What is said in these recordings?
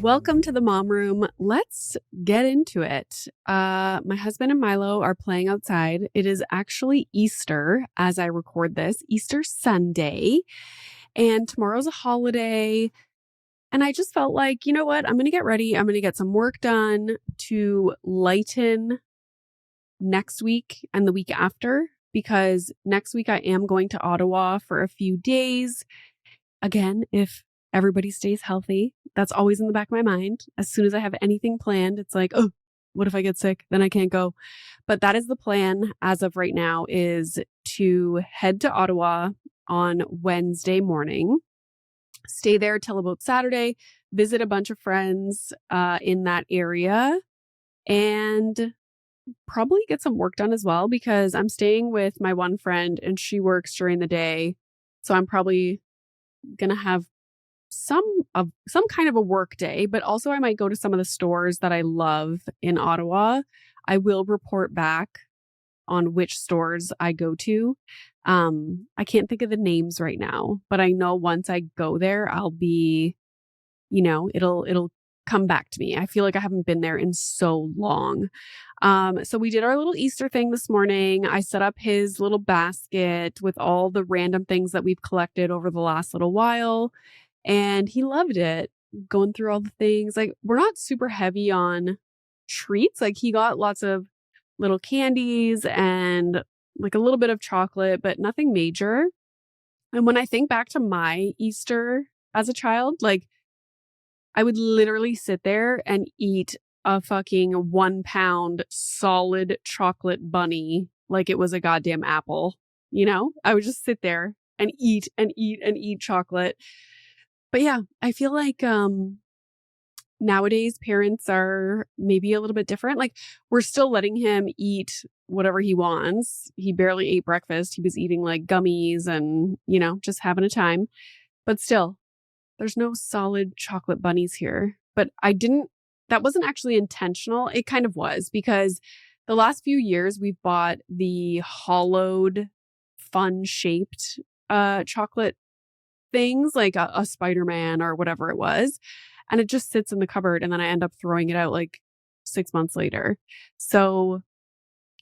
Welcome to the mom room. Let's get into it. My husband and Milo are playing outside. It is actually Easter as I record this, Easter Sunday, and tomorrow's a holiday. And I just felt like, you know what? I'm going to get ready. I'm going to get some work done to lighten next week and the week after, because next week I am going to Ottawa for a few days. Again, if everybody stays healthy. That's always in the back of my mind. As soon as I have anything planned, it's like, oh, what if I get sick? Then I can't go. But that is the plan as of right now, is to head to Ottawa on Wednesday morning, stay there till about Saturday, visit a bunch of friends in that area, and probably get some work done as well, because I'm staying with my one friend and she works during the day. So I'm probably going to have some kind of a work day, but also I might go to some of the stores that I love in Ottawa. I will report back on which stores I go to. I can't think of the names right now, but I know once I go there, I'll be, it'll come back to me. I feel like I haven't been there in so long. So we did our little Easter thing this morning. I set up his little basket with all the random things that we've collected over the last little while. And he loved it, going through all the things. Like, we're not super heavy on treats. Like, he got lots of little candies and like a little bit of chocolate, but nothing major. And when I think back to my Easter as a child, like, I would literally sit there and eat a fucking 1 pound solid chocolate bunny like it was a goddamn apple. I would just sit there and eat and eat and eat chocolate. But yeah, I feel like nowadays parents are maybe a little bit different. Like, we're still letting him eat whatever he wants. He barely ate breakfast. He was eating like gummies and, just having a time. But still, there's no solid chocolate bunnies here. But that wasn't actually intentional. It kind of was, because the last few years we've bought the hollowed, fun shaped chocolate things, like a Spider-Man or whatever it was. And it just sits in the cupboard, and then I end up throwing it out like 6 months later. So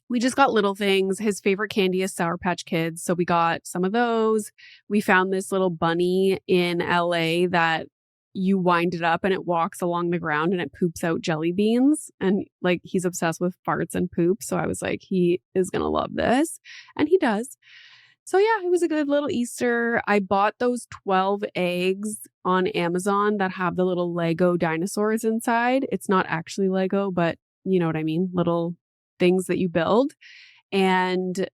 we just got little things. His favorite candy is Sour Patch Kids. So we got some of those. We found this little bunny in LA that you wind it up and it walks along the ground and it poops out jelly beans. And like, he's obsessed with farts and poop. So I was like, he is going to love this. And he does. So yeah, it was a good little Easter. I bought those 12 eggs on Amazon that have the little Lego dinosaurs inside. It's not actually Lego, but you know what I mean? Little things that you build. And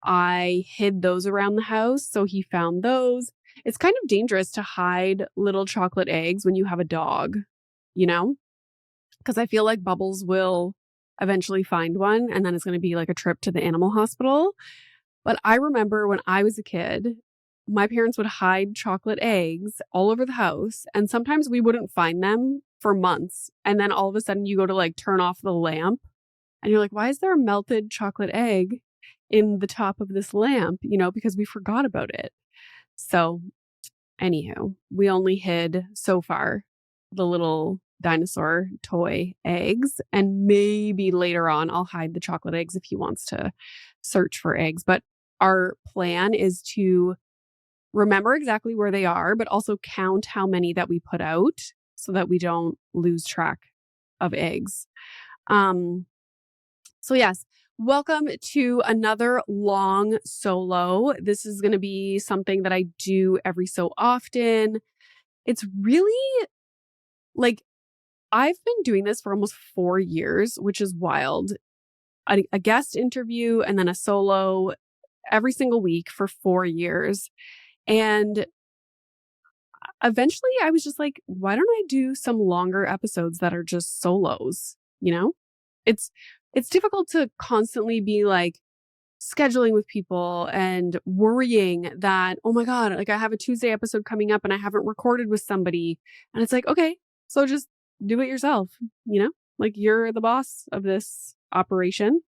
I hid those around the house. So he found those. It's kind of dangerous to hide little chocolate eggs when you have a dog, because I feel like Bubbles will eventually find one, and then it's going to be like a trip to the animal hospital. But I remember when I was a kid, my parents would hide chocolate eggs all over the house. And sometimes we wouldn't find them for months. And then all of a sudden you go to like turn off the lamp and you're like, why is there a melted chocolate egg in the top of this lamp? Because we forgot about it. So anywho, we only hid so far the little dinosaur toy eggs, and maybe later on I'll hide the chocolate eggs if he wants to search for eggs. But our plan is to remember exactly where they are, but also count how many that we put out so that we don't lose track of eggs. So yes, welcome to another long solo. This is going to be something that I do every so often. It's really like, I've been doing this for almost 4 years, which is wild. A guest interview and then a solo every single week for 4 years. And eventually I was just like, why don't I do some longer episodes that are just solos? It's difficult to constantly be like scheduling with people and worrying that, oh my God, like I have a Tuesday episode coming up and I haven't recorded with somebody. And it's like, okay, so just do it yourself, like you're the boss of this operation.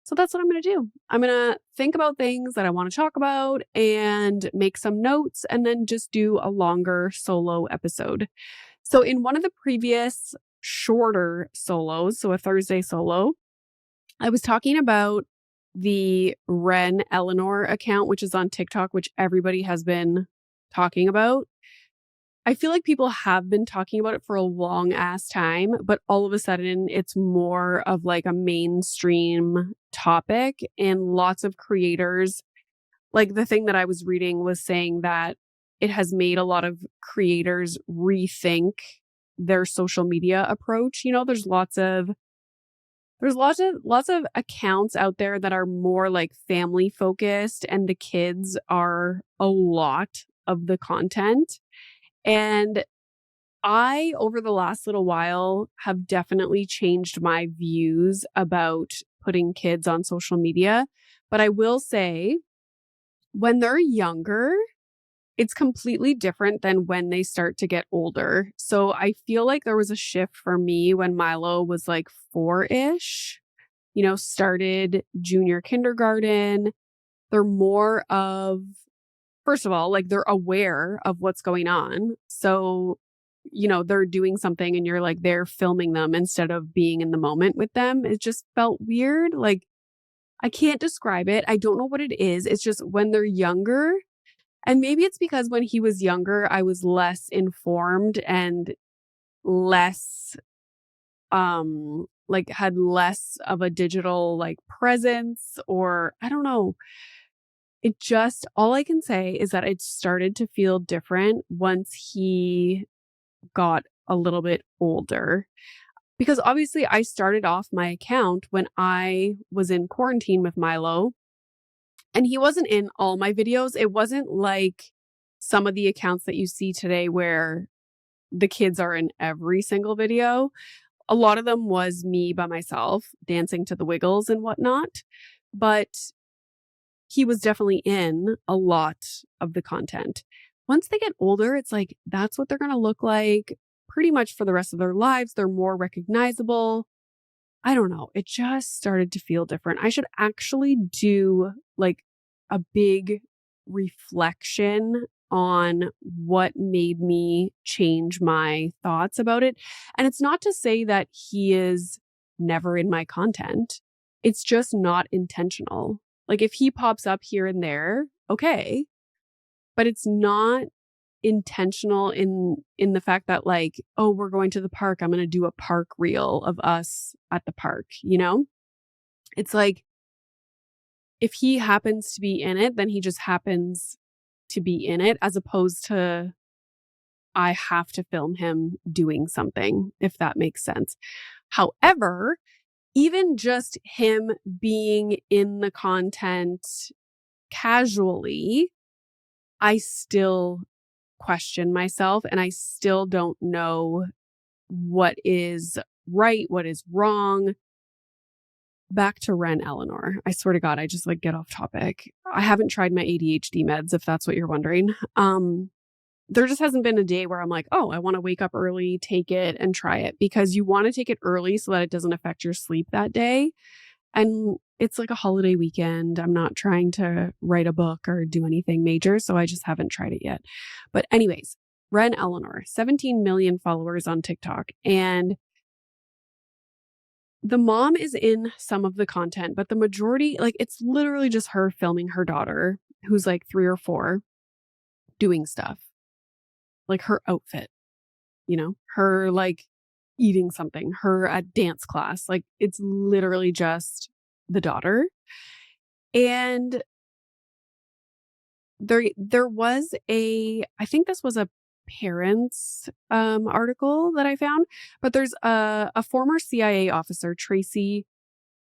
So that's what I'm going to do. I'm going to think about things that I want to talk about and make some notes and then just do a longer solo episode. So in one of the previous shorter solos, so a Thursday solo, I was talking about the Ren Eleanor account, which is on TikTok, which everybody has been talking about. I feel like people have been talking about it for a long ass time, but all of a sudden it's more of like a mainstream topic, and lots of creators, like the thing that I was reading was saying that it has made a lot of creators rethink their social media approach. You know, there's lots of accounts out there that are more like family focused, and the kids are a lot of the content. And I, over the last little while, have definitely changed my views about putting kids on social media. But I will say, when they're younger, it's completely different than when they start to get older. So I feel like there was a shift for me when Milo was like 4-ish, started junior kindergarten. They're more of, first of all, like they're aware of what's going on. So, they're doing something and you're like, they're filming them instead of being in the moment with them. It just felt weird. Like, I can't describe it. I don't know what it is. It's just when they're younger. And maybe it's because when he was younger, I was less informed and less, like had less of a digital like presence, or I don't know. All I can say is that it started to feel different once he got a little bit older. Because obviously I started off my account when I was in quarantine with Milo, and he wasn't in all my videos. It wasn't like some of the accounts that you see today where the kids are in every single video. A lot of them was me by myself dancing to the Wiggles and whatnot. But he was definitely in a lot of the content. Once they get older, it's like, that's what they're going to look like pretty much for the rest of their lives. They're more recognizable. I don't know. It just started to feel different. I should actually do like a big reflection on what made me change my thoughts about it. And it's not to say that he is never in my content. It's just not intentional. Like if he pops up here and there, okay, but it's not intentional in the fact that like, oh, we're going to the park, I'm going to do a park reel of us at the park, It's like if he happens to be in it, then he just happens to be in it, as opposed to I have to film him doing something, if that makes sense. However, even just him being in the content casually, I still question myself, and I still don't know what is right, what is wrong. Back to Ren Eleanor. I swear to God, I just like get off topic. I haven't tried my ADHD meds, if that's what you're wondering. There just hasn't been a day where I'm like, oh, I want to wake up early, take it and try it, because you want to take it early so that it doesn't affect your sleep that day. And it's like a holiday weekend. I'm not trying to write a book or do anything major, so I just haven't tried it yet. But anyways, Ren Eleanor, 17 million followers on TikTok. And the mom is in some of the content, but the majority, like it's literally just her filming her daughter, who's like 3 or 4, doing stuff. Like her outfit, her like eating something, her at dance class. Like it's literally just the daughter. And there was I think this was a parents article that I found, but there's a former CIA officer, Tracy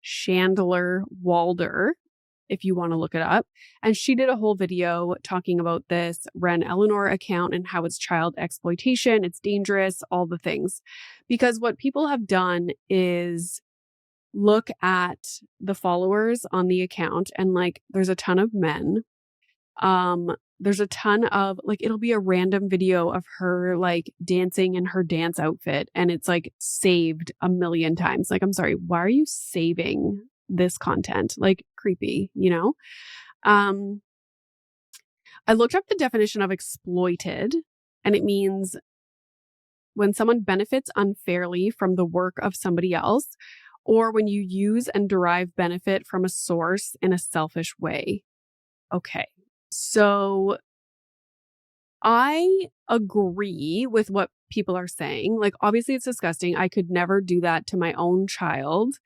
Chandler Walder, if you want to look it up. And she did a whole video talking about this Ren Eleanor account and how it's child exploitation, it's dangerous, all the things. Because what people have done is look at the followers on the account, and like there's a ton of men. There's a ton of like, it'll be a random video of her like dancing in her dance outfit, and it's like saved a million times. Like, I'm sorry, why are you saving this content? Like, creepy, I looked up the definition of exploited, and it means when someone benefits unfairly from the work of somebody else, or when you use and derive benefit from a source in a selfish way. Okay. So I agree with what people are saying. Like, obviously, it's disgusting. I could never do that to my own child.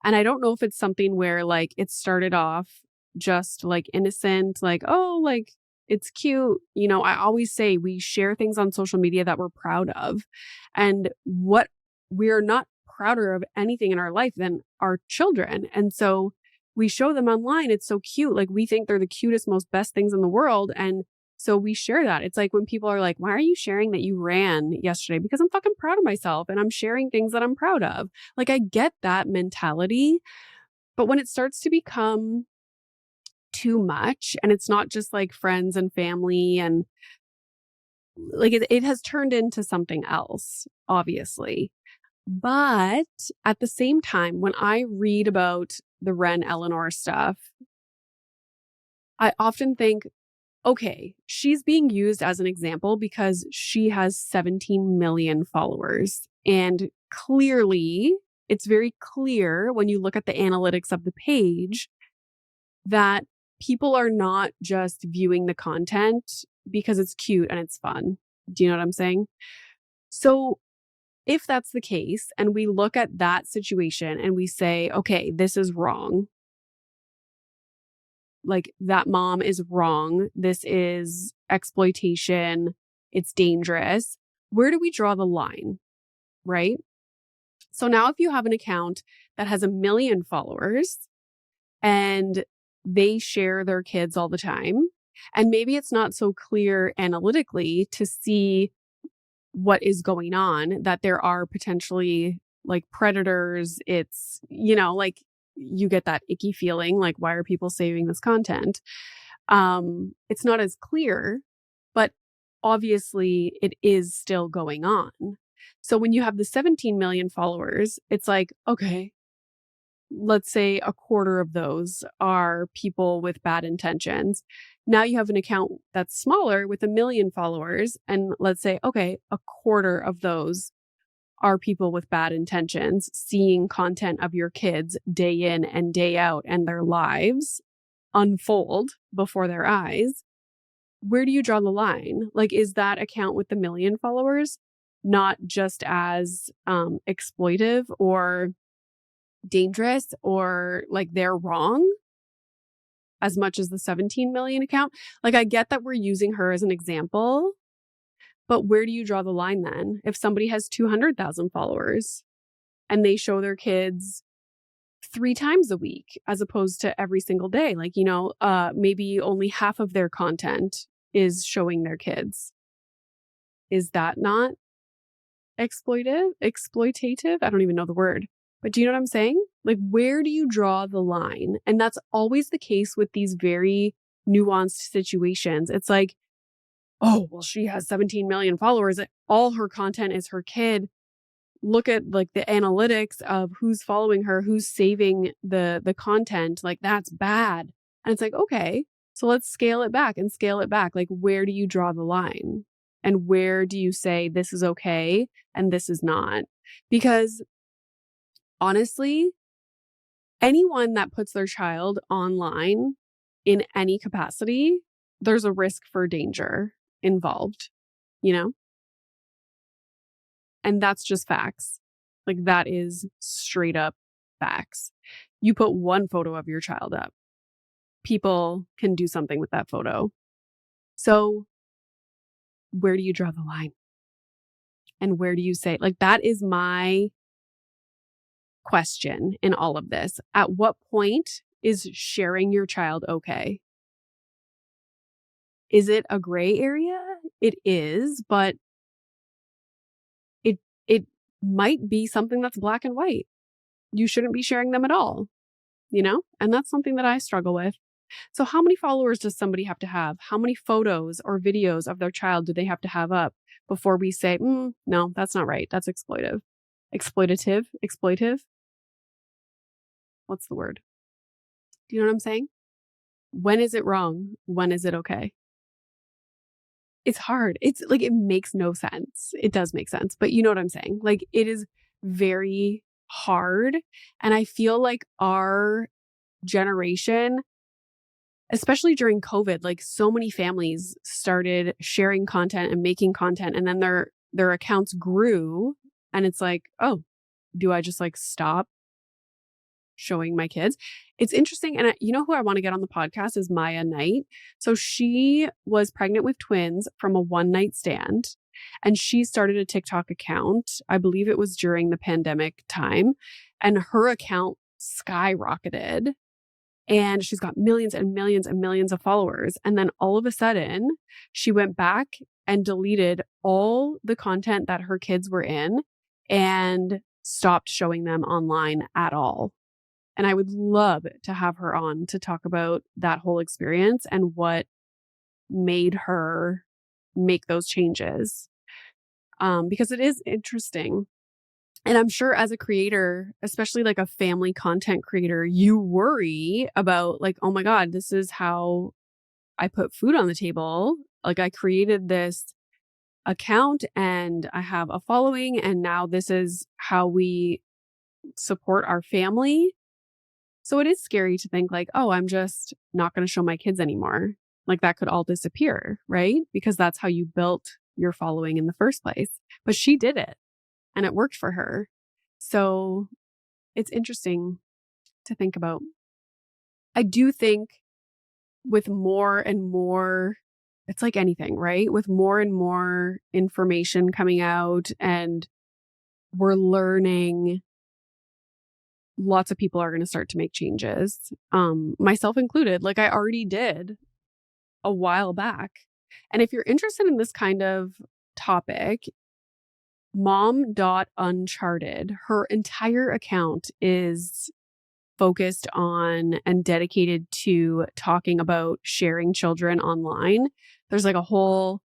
And I don't know if it's something where, like, it started off just like innocent, like, oh, like, it's cute. You know, I always say we share things on social media that we're proud of. And what we're not prouder of anything in our life than our children. And so we show them online. It's so cute. Like, we think they're the cutest, most best things in the world. And so we share that. It's like when people are like, why are you sharing that you ran yesterday? Because I'm fucking proud of myself and I'm sharing things that I'm proud of. Like, I get that mentality. But when it starts to become too much and it's not just like friends and family and like it has turned into something else, obviously. But at the same time, when I read about the Ren Eleanor stuff, I often think, okay, she's being used as an example because she has 17 million followers. And clearly, it's very clear when you look at the analytics of the page that people are not just viewing the content because it's cute and it's fun. Do you know what I'm saying? So if that's the case, and we look at that situation and we say, okay, this is wrong, like that mom is wrong, this is exploitation, it's dangerous, where do we draw the line, right? So now if you have an account that has 1 million followers and they share their kids all the time, and maybe it's not so clear analytically to see what is going on, that there are potentially like predators. It's, you know, like you get that icky feeling, like, why are people saving this content? It's not as clear, but obviously it is still going on. So when you have the 17 million followers, it's like, okay, let's say a quarter of those are people with bad intentions. Now you have an account that's smaller with 1 million followers. And let's say, okay, a quarter of those are people with bad intentions seeing content of your kids day in and day out and their lives unfold before their eyes. Where do you draw the line? Like, is that account with the 1 million followers not just as exploitive or dangerous, or like they're wrong as much as the 17 million account? Like, I get that we're using her as an example, but where do you draw the line then? If somebody has 200,000 followers and they show their kids 3 times a week as opposed to every single day, like, you know, maybe only half of their content is showing their kids. Is that not exploitative? I don't even know the word. But do you know what I'm saying? Like, where do you draw the line? And that's always the case with these very nuanced situations. It's like, oh, well, she has 17 million followers. All her content is her kid. Look at like the analytics of who's following her, who's saving the content. Like, that's bad. And it's like, okay, so let's scale it back and scale it back. Like, where do you draw the line? And where do you say this is okay and this is not? Because honestly, anyone that puts their child online in any capacity, there's a risk for danger involved, you know? And that's just facts. Like, that is straight up facts. You put one photo of your child up, people can do something with that photo. So where do you draw the line? And where do you say, like, that is my question in all of this. At what point is sharing your child okay? Is it a gray area? It is, but it might be something that's black and white. You shouldn't be sharing them at all, you know? And that's something that I struggle with. So how many followers does somebody have to have? How many photos or videos of their child do they have to have up before we say, no, that's not right. That's exploitive. Exploitive? What's the word? Do you know what I'm saying? When is it wrong? When is it okay? It's hard. It's like, it makes no sense. It does make sense, but you know what I'm saying? Like, it is very hard. And I feel like our generation, especially during COVID, like so many families started sharing content and making content, and then their accounts grew, and it's like, oh, do I just like stop showing my kids? It's interesting. And you know who I want to get on the podcast is Maya Knight. So she was pregnant with twins from a one night stand, and she started a TikTok account. I believe it was during the pandemic time, and her account skyrocketed. And she's got millions and millions and millions of followers. And then all of a sudden, she went back and deleted all the content that her kids were in and stopped showing them online at all. And I would love to have her on to talk about that whole experience and what made her make those changes. Because it is interesting. And I'm sure as a creator, especially like a family content creator, you worry about like, oh my God, this is how I put food on the table. Like, I created this account and I have a following, and now this is how we support our family. So it is scary to think like, oh, I'm just not going to show my kids anymore. Like, that could all disappear, right? Because that's how you built your following in the first place. But she did it. And it worked for her. So it's interesting to think about. I do think with more and more, it's like anything, right? With more and more information coming out and we're learning, lots of people are going to start to make changes, myself included. Like, I already did a while back. And if you're interested in this kind of topic, Mom.Uncharted, her entire account is focused on and dedicated to talking about sharing children online. There's like a whole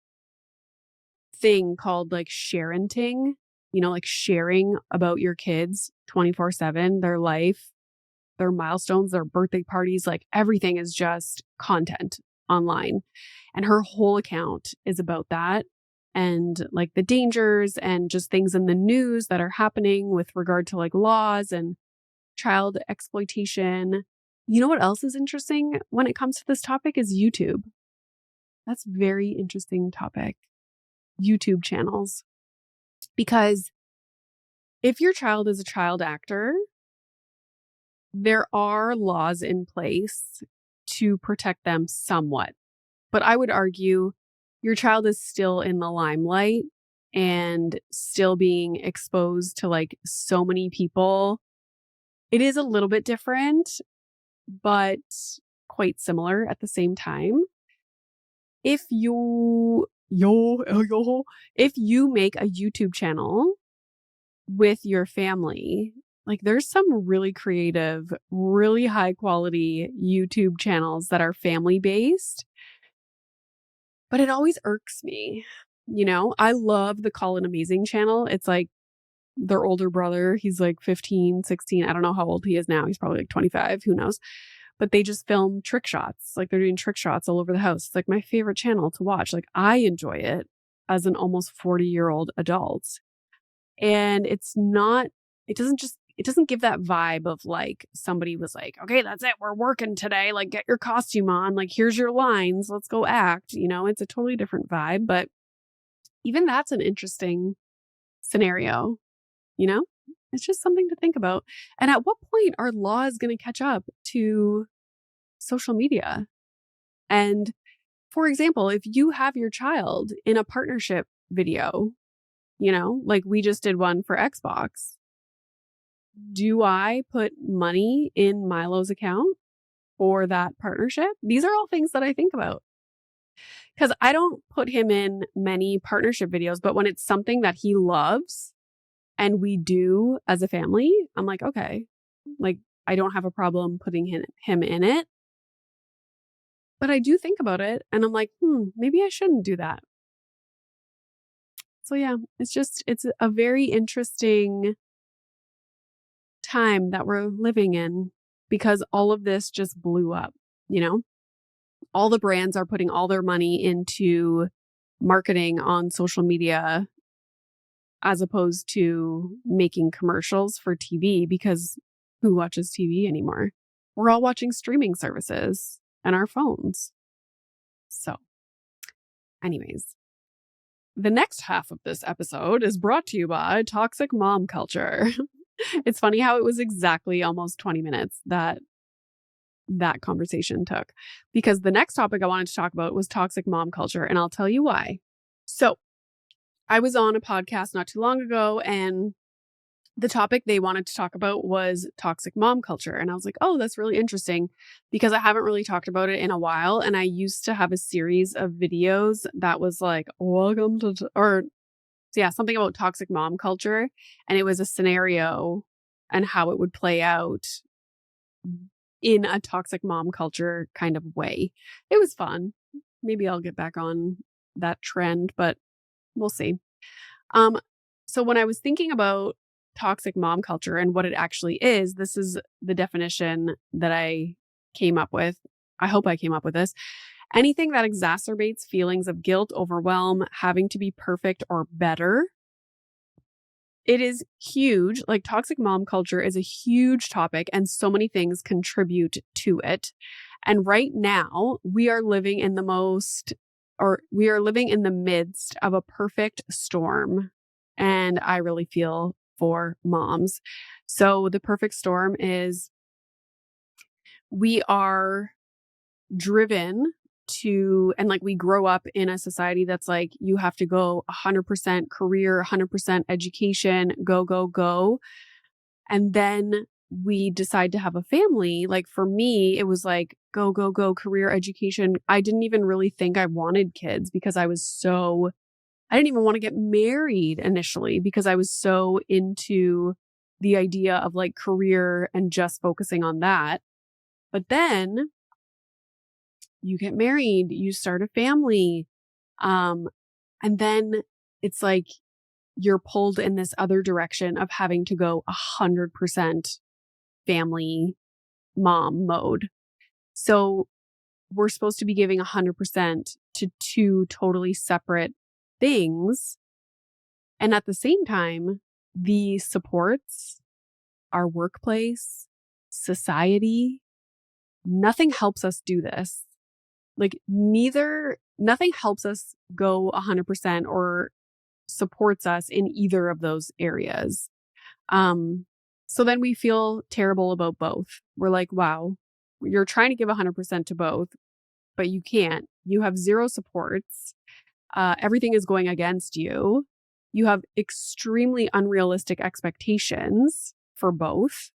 thing called like sharenting, like sharing about your kids 24/7, their life, their milestones, their birthday parties, like everything is just content online. And her whole account is about that. And like the dangers and just things in the news that are happening with regard to like laws and child exploitation. You know what else is interesting when it comes to this topic is YouTube. That's a very interesting topic. YouTube channels. Because if your child is a child actor, there are laws in place to protect them somewhat. But I would argue your child is still in the limelight and still being exposed to like so many people. It is a little bit different, but quite similar at the same time. If you make a YouTube channel with your family, like there's some really creative, really high quality YouTube channels that are family based. But it always irks me. I love the Colin Amazing channel. It's like their older brother. He's like 15, 16. I don't know how old he is now. He's probably like 25. Who knows? But they just film trick shots. Like they're doing trick shots all over the house. It's like my favorite channel to watch. Like I enjoy it as an almost 40-year-old adult. And it doesn't give that vibe of like somebody was like, okay, that's it. We're working today. Like, get your costume on. Like, here's your lines. Let's go act. It's a totally different vibe. But even that's an interesting scenario, It's just something to think about. And at what point are laws going to catch up to social media? And for example, if you have your child in a partnership video, like we just did one for Xbox, do I put money in Milo's account for that partnership? These are all things that I think about. Because I don't put him in many partnership videos, but when it's something that he loves and we do as a family, I'm like, okay, like I don't have a problem putting him in it. But I do think about it and I'm like, maybe I shouldn't do that. So yeah, it's a very interesting time that we're living in because all of this just blew up, All the brands are putting all their money into marketing on social media as opposed to making commercials for TV, because who watches TV anymore? We're all watching streaming services and our phones. So, anyways, the next half of this episode is brought to you by toxic mom culture. It's funny how it was exactly almost 20 minutes that conversation took, because the next topic I wanted to talk about was toxic mom culture, and I'll tell you why. So, I was on a podcast not too long ago, and the topic they wanted to talk about was toxic mom culture. And I was like, oh, that's really interesting, because I haven't really talked about it in a while. And I used to have a series of videos that was like, welcome to, something about toxic mom culture. And it was a scenario and how it would play out in a toxic mom culture kind of way. It was fun. Maybe I'll get back on that trend, but we'll see. So when I was thinking about toxic mom culture and what it actually is, this is the definition that I came up with. I hope I came up with this. Anything that exacerbates feelings of guilt, overwhelm, having to be perfect or better. It is huge. Like, toxic mom culture is a huge topic, and so many things contribute to it. And right now, we are living in the midst of a perfect storm. And I really feel for moms. So the perfect storm is, we are driven to, and like, we grow up in a society that's like, you have to go 100% career, 100% education, go, go, go. And then we decide to have a family. Like, for me, it was like, go, go, go, career, education. I didn't even really think I wanted kids, because I didn't even want to get married initially, because I was so into the idea of like career and just focusing on that. But then you get married, you start a family. And then it's like you're pulled in this other direction of having to go 100% family mom mode. So we're supposed to be giving 100% to two totally separate things. And at the same time, the supports, our workplace, society, nothing helps us do this. Like, nothing helps us go 100% or supports us in either of those areas. So then we feel terrible about both. We're like, wow, you're trying to give 100% to both, but you can't. You have zero supports. Everything is going against you. You have extremely unrealistic expectations for both.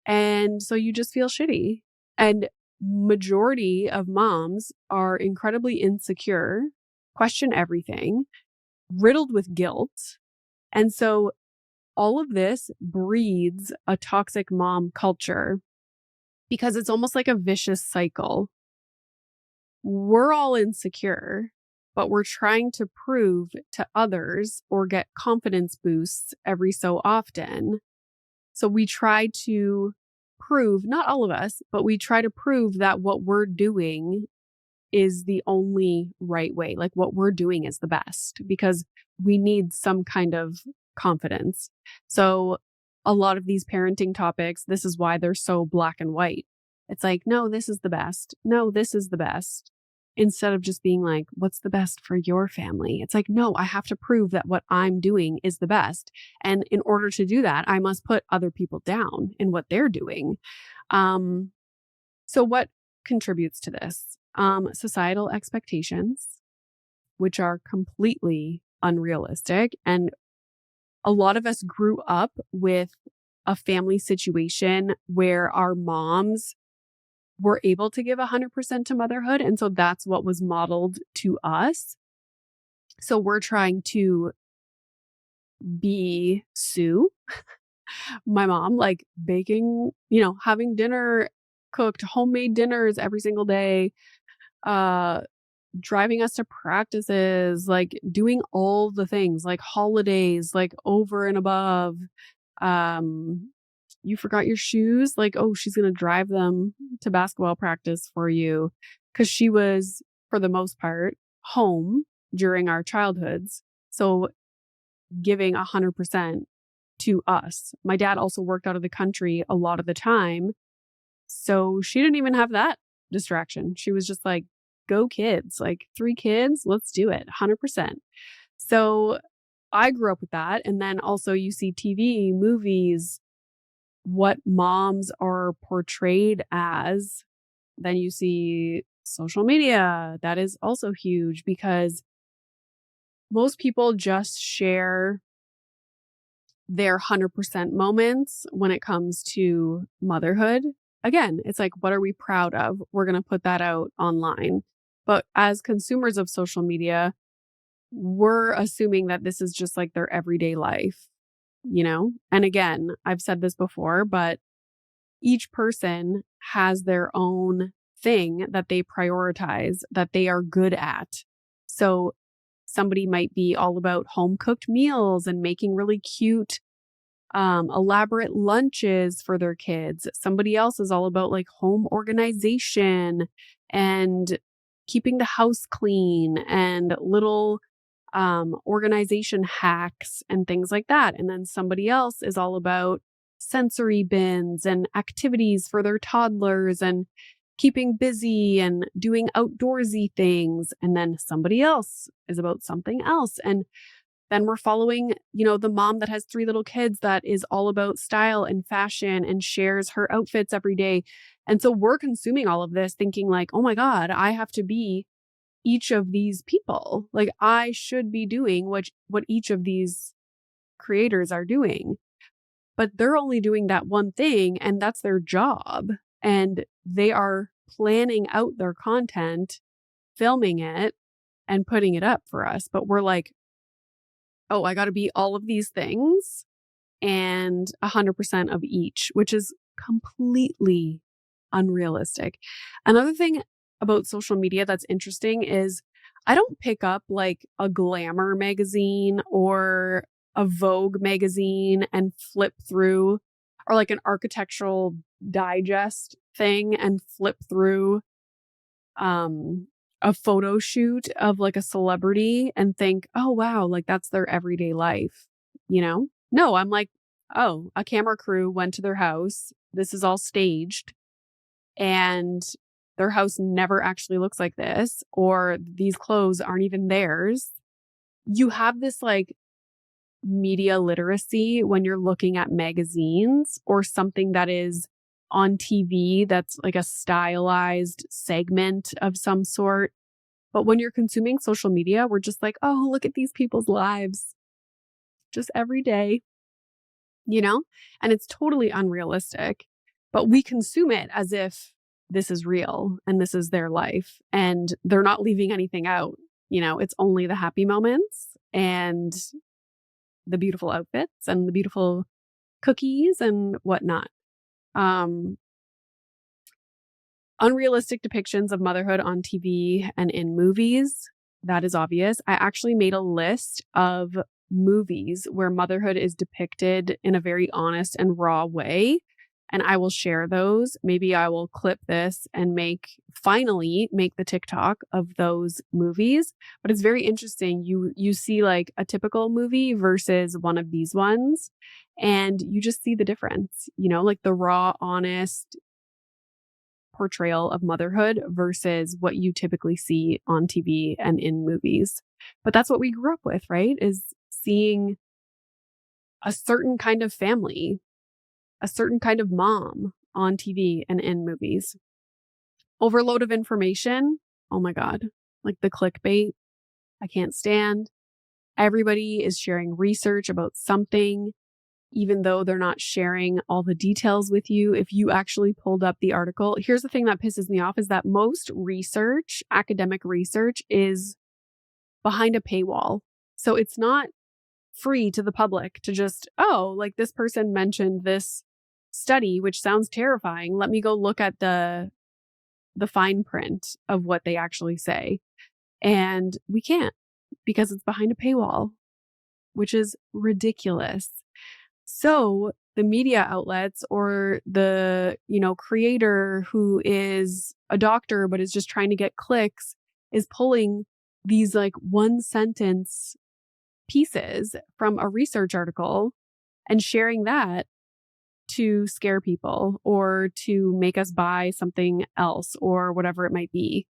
And so you just feel shitty. And majority of moms are incredibly insecure, question everything, riddled with guilt. And so all of this breeds a toxic mom culture, because it's almost like a vicious cycle. We're all insecure, but we're trying to prove to others or get confidence boosts every so often. So we try to prove, not all of us, but we try to prove that what we're doing is the only right way. Like, what we're doing is the best, because we need some kind of confidence. So a lot of these parenting topics, this is why they're so black and white. It's like, no, this is the best. No, this is the best. Instead of just being like, what's the best for your family? It's like, no, I have to prove that what I'm doing is the best. And in order to do that, I must put other people down in what they're doing. So what contributes to this? Societal expectations, which are completely unrealistic. And a lot of us grew up with a family situation where our moms were able to give 100% to motherhood. And so that's what was modeled to us. So we're trying to be Sue, my mom, like baking, having dinner cooked, homemade dinners every single day, driving us to practices, like doing all the things, like holidays, like over and above. You forgot your shoes? Like, oh, she's going to drive them to basketball practice for you. Because she was, for the most part, home during our childhoods. So giving 100% to us. My dad also worked out of the country a lot of the time. So she didn't even have that distraction. She was just like, go kids, like 3 kids, let's do it 100%. So I grew up with that. And then also you see TV, movies, what moms are portrayed as. Then you see social media. That is also huge because most people just share their 100% moments when it comes to motherhood. Again, it's like, what are we proud of? We're going to put that out online. But as consumers of social media, we're assuming that this is just like their everyday life, you know? And again, I've said this before, but each person has their own thing that they prioritize, that they are good at. So somebody might be all about home cooked meals and making really cute, elaborate lunches for their kids. Somebody else is all about like home organization and keeping the house clean and little organization hacks and things like that. And then somebody else is all about sensory bins and activities for their toddlers and keeping busy and doing outdoorsy things. And then somebody else is about something else. And then we're following, the mom that has 3 little kids that is all about style and fashion and shares her outfits every day. And so we're consuming all of this thinking like, oh my God, I have to be each of these people. Like I should be doing what each of these creators are doing. But they're only doing that one thing and that's their job. And they are planning out their content, filming it and putting it up for us. But we're like, oh, I got to be all of these things and 100% of each, which is completely unrealistic. Another thing about social media that's interesting is I don't pick up like a Glamour magazine or a Vogue magazine and flip through, or like an Architectural Digest thing and flip through a photo shoot of like a celebrity and think, oh wow, like that's their everyday life, No, I'm like, oh, a camera crew went to their house. This is all staged and their house never actually looks like this, or these clothes aren't even theirs. You have this like media literacy when you're looking at magazines or something that is on TV that's like a stylized segment of some sort. But when you're consuming social media, we're just like, oh, look at these people's lives just every day, and it's totally unrealistic, but we consume it as if this is real and this is their life and they're not leaving anything out. It's only the happy moments and the beautiful outfits and the beautiful cookies and whatnot. Unrealistic depictions of motherhood on TV and in movies. That is obvious. I actually made a list of movies where motherhood is depicted in a very honest and raw way. And I will share those. Maybe I will clip this and finally make the TikTok of those movies. But it's very interesting. You see like a typical movie versus one of these ones. And you just see the difference, like the raw, honest portrayal of motherhood versus what you typically see on TV and in movies. But that's what we grew up with, right? Is seeing a certain kind of family, a certain kind of mom on TV and in movies. Overload of information. Oh my God. Like the clickbait. I can't stand. Everybody is sharing research about something, even though they're not sharing all the details with you. If you actually pulled up the article, here's the thing that pisses me off is that most research, academic research, is behind a paywall. So it's not free to the public to just, oh, like this person mentioned this study, which sounds terrifying. Let me go look at the fine print of what they actually say. And we can't because it's behind a paywall, which is ridiculous. So the media outlets or the, creator who is a doctor but is just trying to get clicks is pulling these like one sentence pieces from a research article and sharing that to scare people or to make us buy something else or whatever it might be.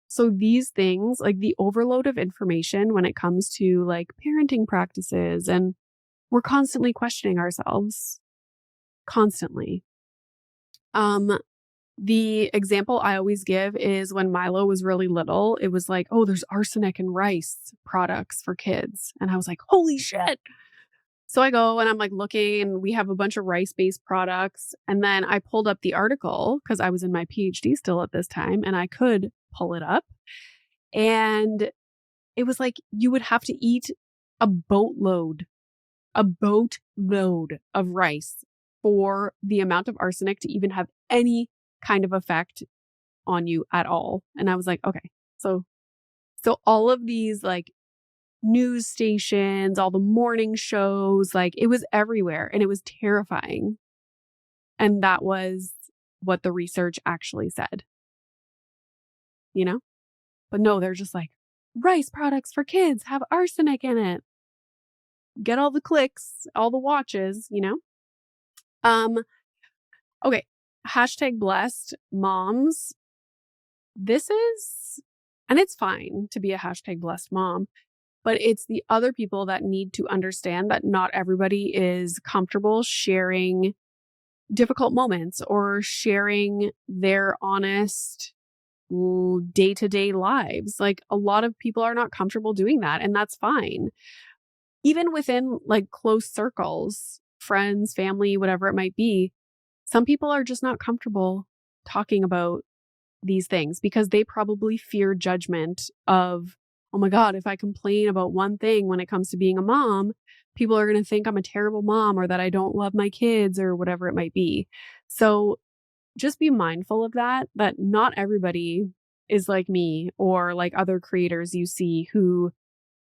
So these things, like the overload of information when it comes to like parenting practices, and we're constantly questioning ourselves, constantly. The example I always give is when Milo was really little, it was like, oh, there's arsenic in rice products for kids. And I was like, holy shit. So I go and I'm like looking, and we have a bunch of rice-based products. And then I pulled up the article because I was in my PhD still at this time and I could pull it up. And it was like you would have to eat a boatload of rice for the amount of arsenic to even have any kind of effect on you at all. And I was like, okay, so all of these like news stations, all the morning shows, like it was everywhere and it was terrifying. And that was what the research actually said, you know? But no, they're just like, rice products for kids have arsenic in it. Get all the clicks, all the watches, you know? Okay. Hashtag blessed moms. This is, and it's fine to be a hashtag blessed mom, but it's the other people that need to understand that not everybody is comfortable sharing difficult moments or sharing their honest day-to-day lives. Like a lot of people are not comfortable doing that, and that's fine. Even within like close circles, friends, family, whatever it might be, some people are just not comfortable talking about these things because they probably fear judgment of, oh my God, if I complain about one thing when it comes to being a mom, people are going to think I'm a terrible mom or that I don't love my kids or whatever it might be. So just be mindful of that not everybody is like me or like other creators you see who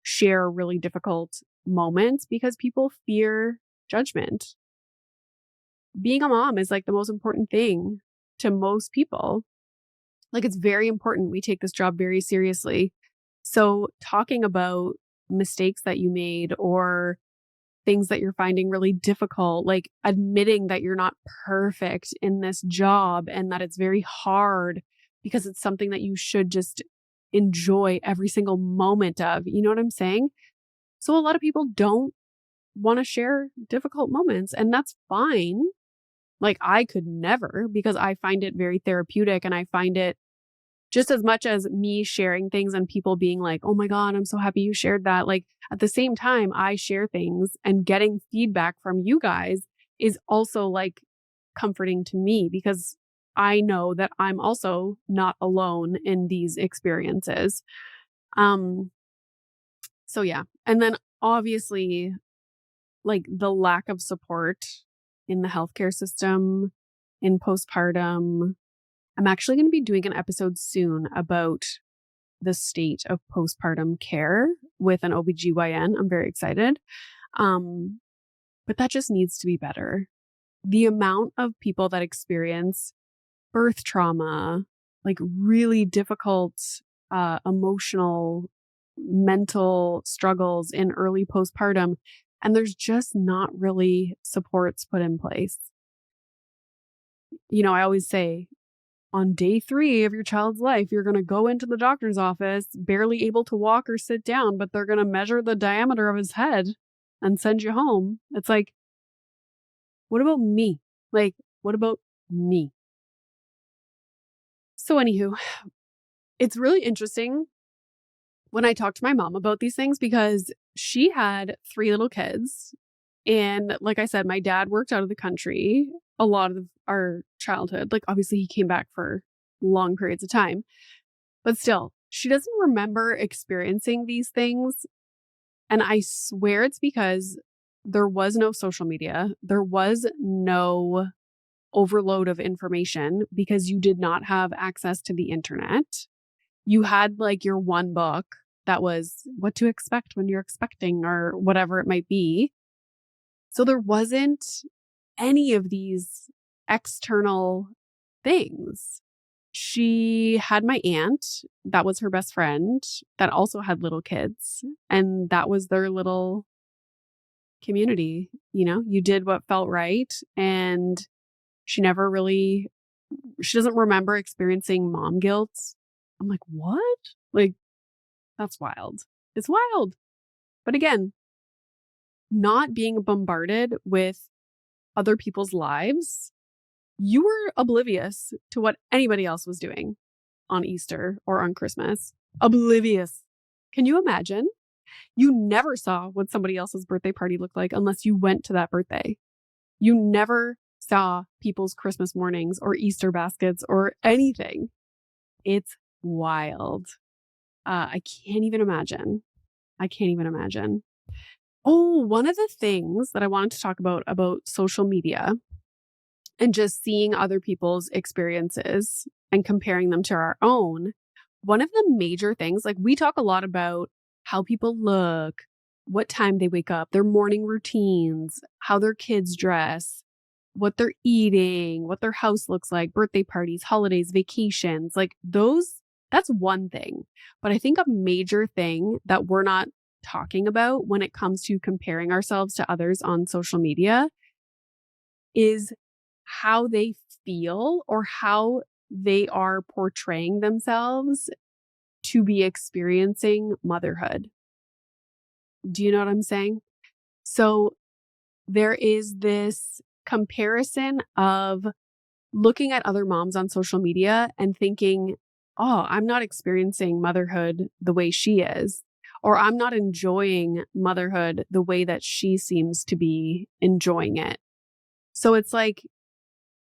share really difficult moments because people fear judgment. Being a mom is like the most important thing to most people. Like it's very important. We take this job very seriously. So talking about mistakes that you made or things that you're finding really difficult, like admitting that you're not perfect in this job and that it's very hard because it's something that you should just enjoy every single moment of. You know what I'm saying? So a lot of people don't want to share difficult moments, and that's fine. Like I could never, because I find it very therapeutic, and I find it just as much as me sharing things and people being like, oh my God, I'm so happy you shared that. Like at the same time, I share things and getting feedback from you guys is also like comforting to me because I know that I'm also not alone in these experiences. So yeah. And then obviously like the lack of support in the healthcare system in postpartum. I'm actually going to be doing an episode soon about the state of postpartum care with an OBGYN. I'm very excited. But that just needs to be better. The amount of people that experience birth trauma, like really difficult emotional, mental struggles in early postpartum, and there's just not really supports put in place. You know, I always say, on day 3 of your child's life, you're going to go into the doctor's office, barely able to walk or sit down, but they're going to measure the diameter of his head and send you home. It's like, what about me? Like, what about me? So anywho, it's really interesting when I talk to my mom about these things because she had 3 little kids. And like I said, my dad worked out of the country a lot of our childhood. Like obviously he came back for long periods of time, but still she doesn't remember experiencing these things. And I swear it's because there was no social media. There was no overload of information because you did not have access to the internet. You had like your one book that was what to expect when you're expecting or whatever it might be. So there wasn't any of these external things. she had my aunt that was her best friend that also had little kids, and that was their little community. You did what felt right, and she never really she doesn't remember experiencing mom guilt. I'm like, "What?" Like, that's wild. It's wild. But again, not being bombarded with other people's lives, you were oblivious to what anybody else was doing on Easter or on Christmas. Oblivious. Can you imagine? You never saw what somebody else's birthday party looked like unless you went to that birthday. You never saw people's Christmas mornings or Easter baskets or anything. It's wild. I can't even imagine. Oh, one of the things that I wanted to talk about social media and just seeing other people's experiences and comparing them to our own. One of the major things, like we talk a lot about how people look, what time they wake up, their morning routines, how their kids dress, what they're eating, what their house looks like, birthday parties, holidays, vacations, like that's one thing. But I think a major thing that we're not talking about when it comes to comparing ourselves to others on social media is how they feel or how they are portraying themselves to be experiencing motherhood. Do you know what I'm saying? So there is this comparison of looking at other moms on social media and thinking, oh, I'm not experiencing motherhood the way she is, or I'm not enjoying motherhood the way that she seems to be enjoying it. So it's like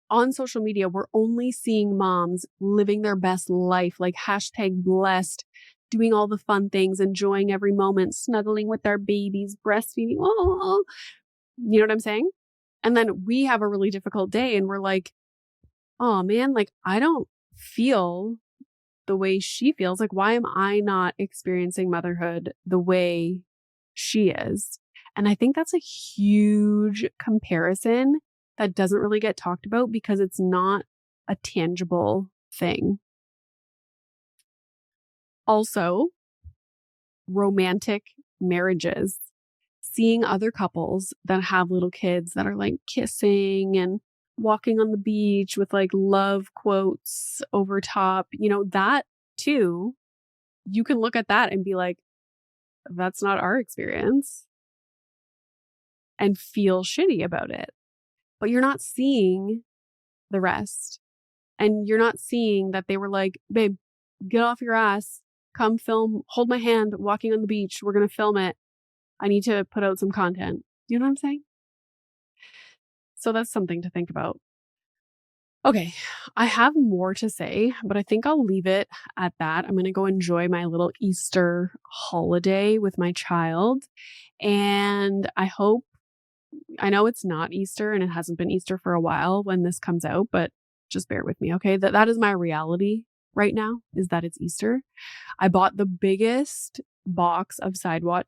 on social media, we're only seeing moms living their best life, like #blessed, doing all the fun things, enjoying every moment, snuggling with their babies, breastfeeding. Oh, you know what I'm saying? And then we have a really difficult day and we're like, oh man, like I don't feel the way she feels. Like, why am I not experiencing motherhood the way she is? And I think that's a huge comparison that doesn't really get talked about because it's not a tangible thing. Also, romantic marriages, seeing other couples that have little kids that are like kissing and walking on the beach with like love quotes over top, that too, you can look at that and be like, that's not our experience and feel shitty about it. But you're not seeing the rest. And you're not seeing that they were like, babe, get off your ass, come film, hold my hand walking on the beach. We're going to film it. I need to put out some content. You know what I'm saying? So that's something to think about. Okay, I have more to say, but I think I'll leave it at that. I'm going to go enjoy my little Easter holiday with my child. And I know it's not Easter and it hasn't been Easter for a while when this comes out, but just bear with me, okay? That is my reality right now, is that it's Easter. I bought the biggest box of sidewalk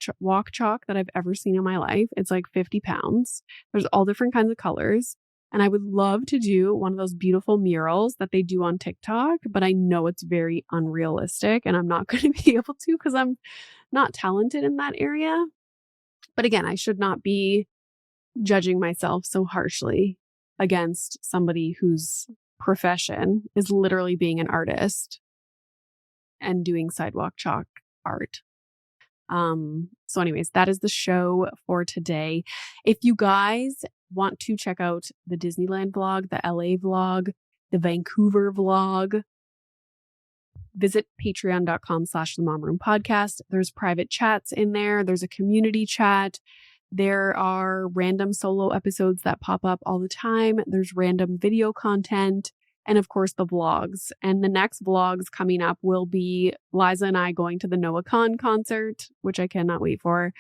chalk that I've ever seen in my life. It's like 50 pounds. There's all different kinds of colors. And I would love to do one of those beautiful murals that they do on TikTok, but I know it's very unrealistic and I'm not going to be able to because I'm not talented in that area. But again, I should not be judging myself so harshly against somebody whose profession is literally being an artist and doing sidewalk chalk art. So anyways, that is the show for today. If you guys want to check out the Disneyland vlog, the LA vlog, the Vancouver vlog, visit patreon.com/the Mom Room Podcast. There's private chats in there. There's a community chat. There are random solo episodes that pop up all the time. There's random video content. And of course, the vlogs. And the next vlogs coming up will be Liza and I going to the Noah Khan concert, which I cannot wait for.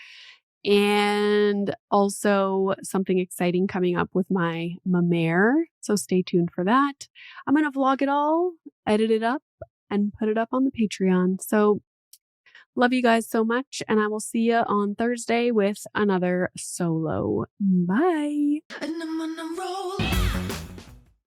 And also something exciting coming up with my mare. So stay tuned for that. I'm going to vlog it all, edit it up, and put it up on the Patreon. So love you guys so much. And I will see you on Thursday with another solo. Bye. And I'm on a roll.